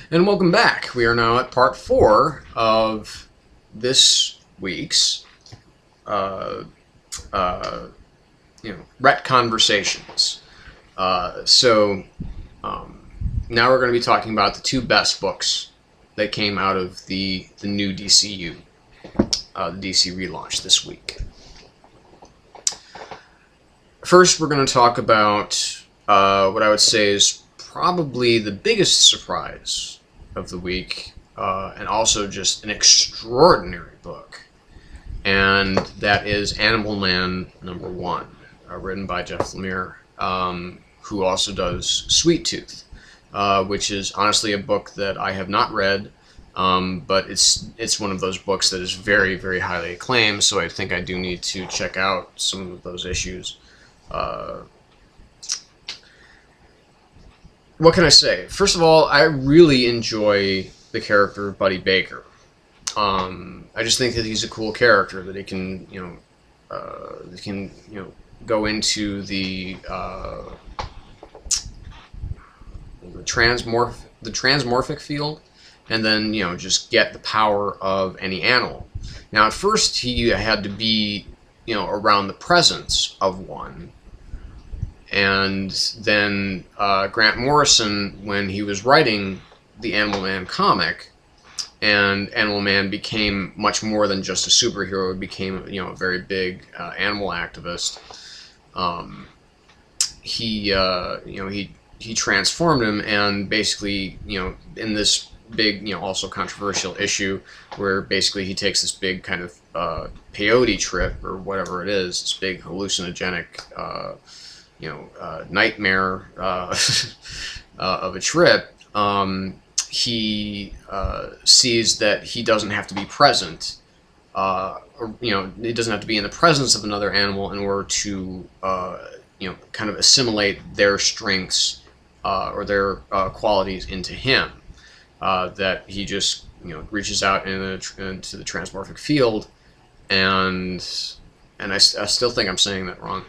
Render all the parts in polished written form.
And welcome back. We are now at part 4 of this week's uh, uh, RETCONVERSATIONs. So now we're going to be talking about the 2 best books that came out of the new DCU, the DC relaunch this week. First, we're going to talk about what I would say is probably the biggest surprise of the week, and also just an extraordinary book, and that is Animal Man #1, written by Jeff Lemire, who also does Sweet Tooth, which is honestly a book that I have not read, but it's one of those books that is very, very highly acclaimed, so I think I do need to check out some of those issues. What can I say? First of all, I really enjoy the character of Buddy Baker. I just think that he's a cool character, that he can, go into the transmorphic field, and then just get the power of any animal. Now, at first, he had to be around the presence of one. And then Grant Morrison, when he was writing the Animal Man comic, and Animal Man became much more than just a superhero, it became a very big animal activist. He transformed him, and basically in this big also controversial issue where basically he takes this big kind of peyote trip or whatever it is, this big hallucinogenic nightmare of a trip. He sees that he doesn't have to be present, he doesn't have to be in the presence of another animal in order to, kind of assimilate their strengths or their qualities into him. That he just, reaches out into the transmorphic field, and I still think I'm saying that wrong.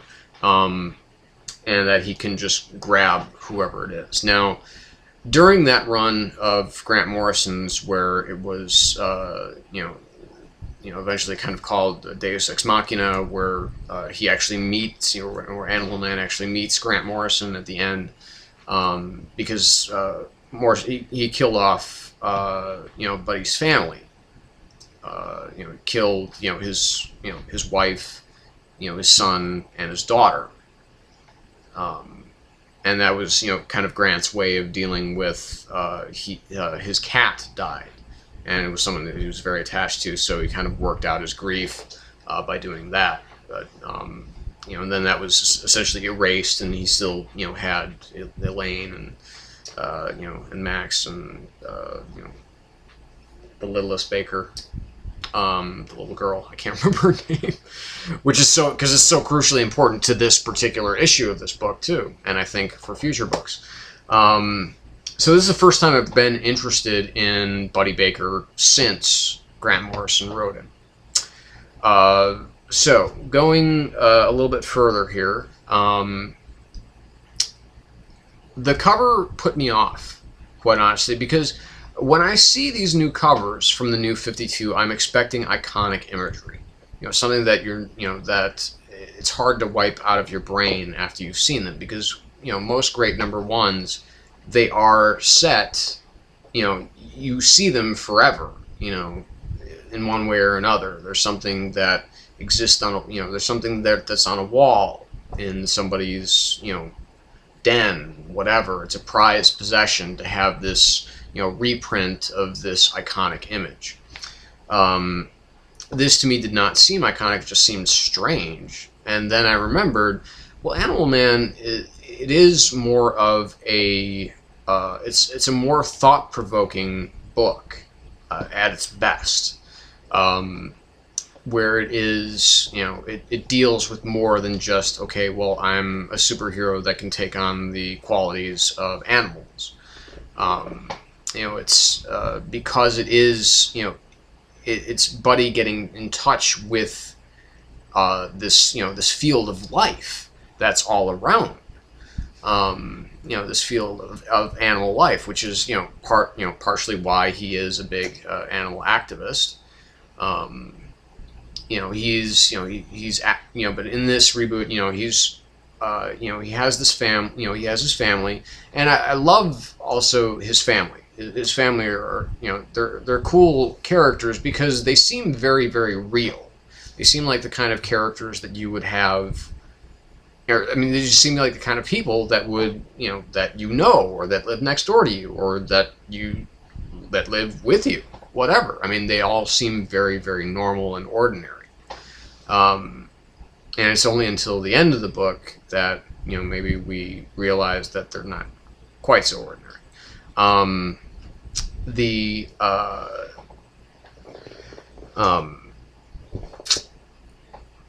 And that he can just grab whoever it is. Now, during that run of Grant Morrison's, where it was, eventually kind of called Deus Ex Machina, where he actually meets, where Animal Man actually meets Grant Morrison at the end, because he killed off, Buddy's family, killed, his wife, his son, and his daughter. And that was, kind of Grant's way of dealing with, his cat died, and it was someone that he was very attached to, so he kind of worked out his grief by doing that. But, and then that was essentially erased, and he still, had Elaine and, and Max and, the littlest Baker. The little girl, I can't remember her name, which is because it's so crucially important to this particular issue of this book too, and I think for future books. So this is the first time I've been interested in Buddy Baker since Grant Morrison wrote him. So going a little bit further here, the cover put me off, quite honestly, because when I see these new covers from the new 52, I'm expecting iconic imagery. Something that that it's hard to wipe out of your brain after you've seen them, because most great #1s, they are set. You see them forever. In one way or another. There's something that exists on there's something that's on a wall in somebody's den, whatever. It's a prized possession to have this reprint of this iconic image. This to me did not seem iconic, it just seemed strange. And then I remembered, well, Animal Man, it is more of a, it's a more thought-provoking book at its best, where it is, it deals with more than just, okay, well, I'm a superhero that can take on the qualities of animals. It's because it is, it's Buddy getting in touch with this, this field of life that's all around. this field of animal life, which is partially why he is a big animal activist. But in this reboot, he has this he has his family, and I love also his family. His family are, they're cool characters because they seem very, very real. They seem like the kind of characters that you would have. They just seem like the kind of people that would, or that live next door to you, or that live with you, whatever. They all seem very, very normal and ordinary. And it's only until the end of the book that, maybe we realize that they're not quite so ordinary.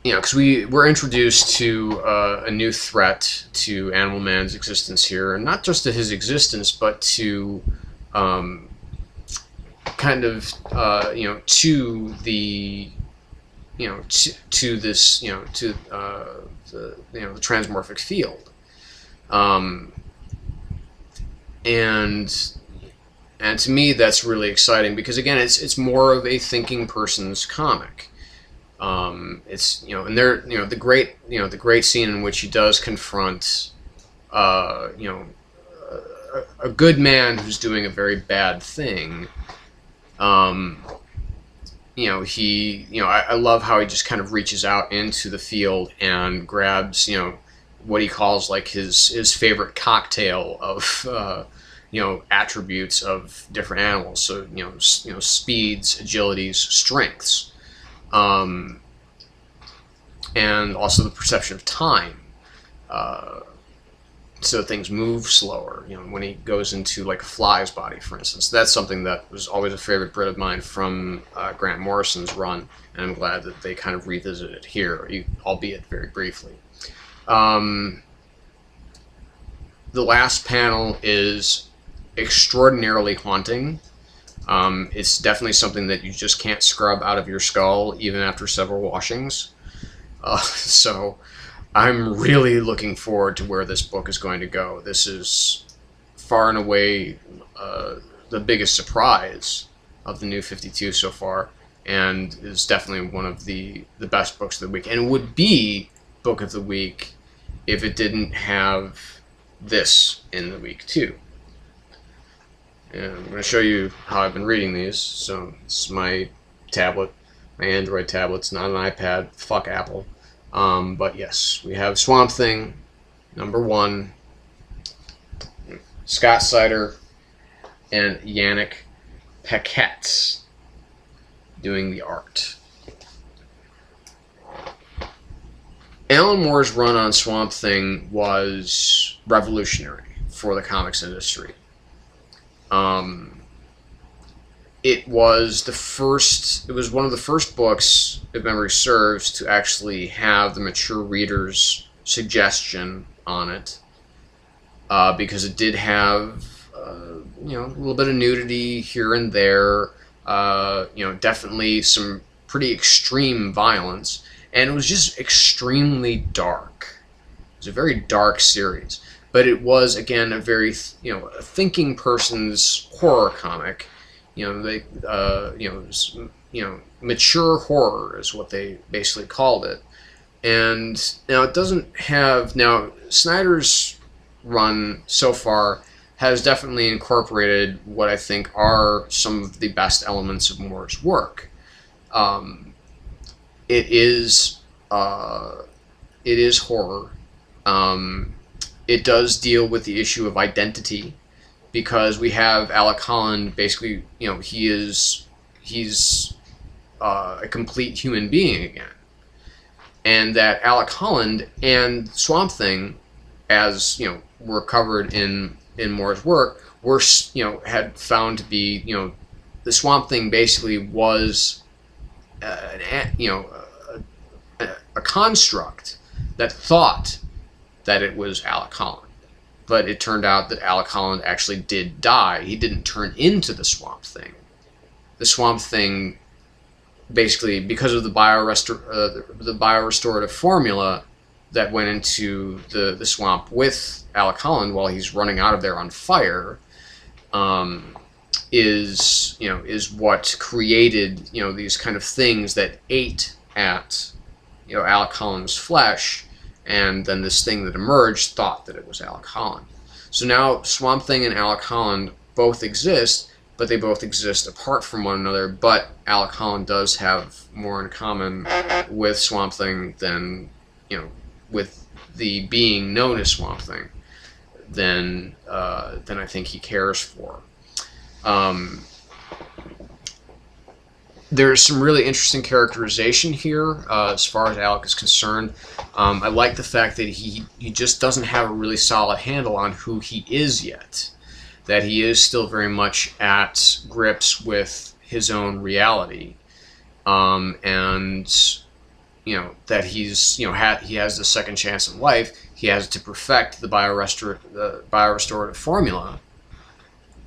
Because we're introduced to a new threat to Animal Man's existence here, and not just to his existence, but to to the to this the transmorphic field, and to me that's really exciting because again it's more of a thinking person's comic. It's and there the great scene in which he does confront a good man who's doing a very bad thing. I love how he just kind of reaches out into the field and grabs what he calls like his favorite cocktail of attributes of different animals. So speeds, agilities, strengths. And also the perception of time, so things move slower. When he goes into like a fly's body, for instance, that's something that was always a favorite bit of mine from Grant Morrison's run, and I'm glad that they kind of revisited it here, albeit very briefly. The last panel is extraordinarily haunting. It's definitely something that you just can't scrub out of your skull, even after several washings. So I'm really looking forward to where this book is going to go. This is far and away the biggest surprise of the New 52 so far, and is definitely one of the best books of the week, and would be book of the week if it didn't have this in the week too. And I'm going to show you how I've been reading these. So this is my tablet, my Android tablet. It's not an iPad. Fuck Apple. But yes, we have Swamp Thing, #1, Scott Sider, and Yannick Paquette doing the art. Alan Moore's run on Swamp Thing was revolutionary for the comics industry. It was one of the first books, if memory serves, to actually have the mature reader's suggestion on it, because it did have, a little bit of nudity here and there, definitely some pretty extreme violence, and it was just extremely dark. It was a very dark series, but it was, again, a very, a thinking person's horror comic. Mature horror is what they basically called it. And now it doesn't have, Snyder's run so far has definitely incorporated what I think are some of the best elements of Moore's work. It is horror. It does deal with the issue of identity, because we have Alec Holland, basically, he's a complete human being again. And that Alec Holland and Swamp Thing, as, were covered in Moore's work, were, had found to be, the Swamp Thing basically was, a construct that thought that it was Alec Holland. But it turned out that Alec Holland actually did die. He didn't turn into the Swamp Thing. The Swamp Thing, basically, because of the biorestorative formula, that went into the swamp with Alec Holland while he's running out of there on fire, is what created these kind of things that ate at Alec Holland's flesh, and then this thing that emerged thought that it was Alec Holland. So now Swamp Thing and Alec Holland both exist, but they both exist apart from one another. But Alec Holland does have more in common with Swamp Thing than with the being known as Swamp Thing than I think he cares for. There's some really interesting characterization here as far as Alec is concerned. I like the fact that he just doesn't have a really solid handle on who he is yet. That he is still very much at grips with his own reality, and that he's he has the second chance in life. He has to perfect the biorestorative formula.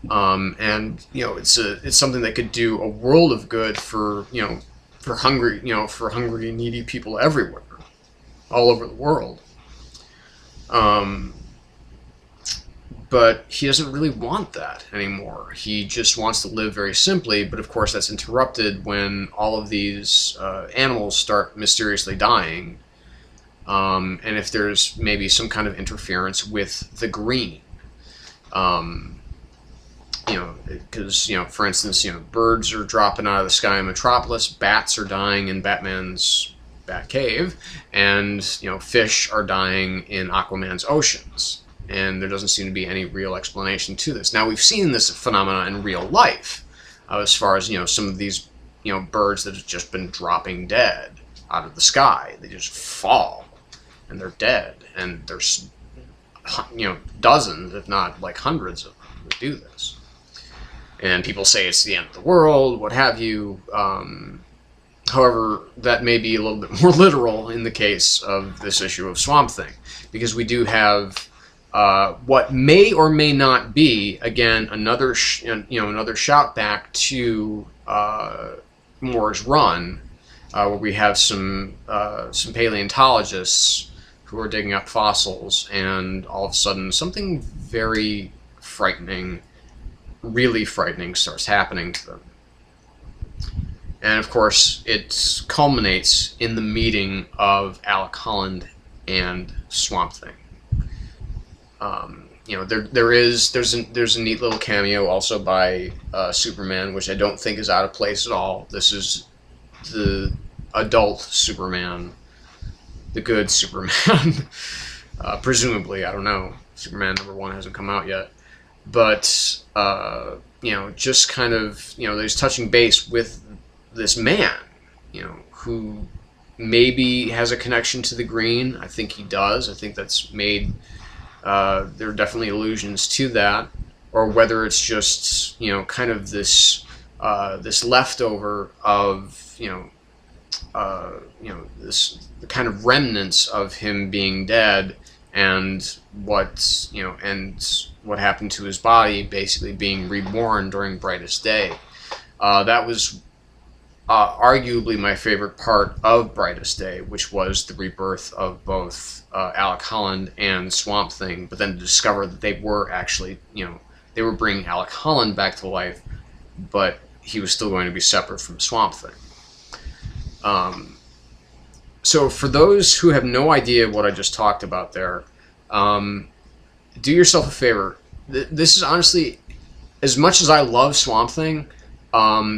And it's something that could do a world of good for hungry and needy people everywhere, all over the world. But he doesn't really want that anymore. He just wants to live very simply, but of course that's interrupted when all of these animals start mysteriously dying, and if there's maybe some kind of interference with the green. Because, for instance, birds are dropping out of the sky in Metropolis, bats are dying in Batman's Batcave, and, fish are dying in Aquaman's oceans. And there doesn't seem to be any real explanation to this. Now, we've seen this phenomena in real life, as far as, some of these, birds that have just been dropping dead out of the sky. They just fall, and they're dead. And there's, dozens, if not like hundreds of them that do this. And people say it's the end of the world, what have you. However, that may be a little bit more literal in the case of this issue of Swamp Thing, because we do have what may or may not be, again, another shout back to Moore's Run, where we have some paleontologists who are digging up fossils, and all of a sudden something very frightening, really frightening, starts happening to them. And of course, it culminates in the meeting of Alec Holland and Swamp Thing. There's a neat little cameo also by Superman, which I don't think is out of place at all. This is the adult Superman, the good Superman. Presumably, I don't know. Superman #1 hasn't come out yet. But, just kind of, there's touching base with this man, who maybe has a connection to the green. I think he does. I think that's made, there are definitely allusions to that. Or whether it's just, kind of this, this leftover of, this, the kind of remnants of him being dead, and what happened to his body basically being reborn during Brightest Day. That was arguably my favorite part of Brightest Day, which was the rebirth of both Alec Holland and Swamp Thing, but then to discover that they were actually, they were bringing Alec Holland back to life, but he was still going to be separate from Swamp Thing. So for those who have no idea what I just talked about there, do yourself a favor. This is honestly, as much as I love Swamp Thing,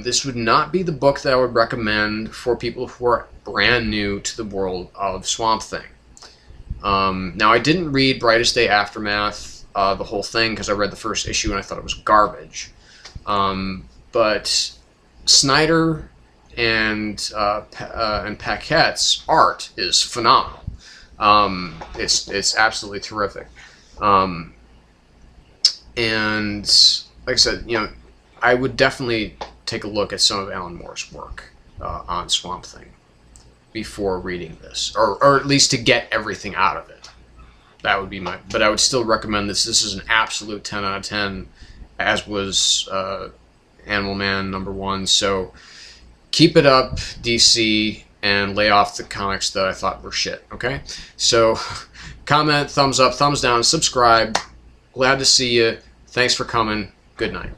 this would not be the book that I would recommend for people who are brand new to the world of Swamp Thing. Now, I didn't read Brightest Day Aftermath, the whole thing, because I read the first issue and I thought it was garbage. But Snyder and Paquette's art is phenomenal. It's absolutely terrific. And like I said, I would definitely take a look at some of Alan Moore's work on Swamp Thing before reading this, or at least to get everything out of it. That would be but I would still recommend this. This is an absolute 10 out of 10, as was Animal Man #1. So keep it up, DC, and lay off the comics that I thought were shit, okay? So, comment, thumbs up, thumbs down, subscribe. Glad to see you. Thanks for coming. Good night.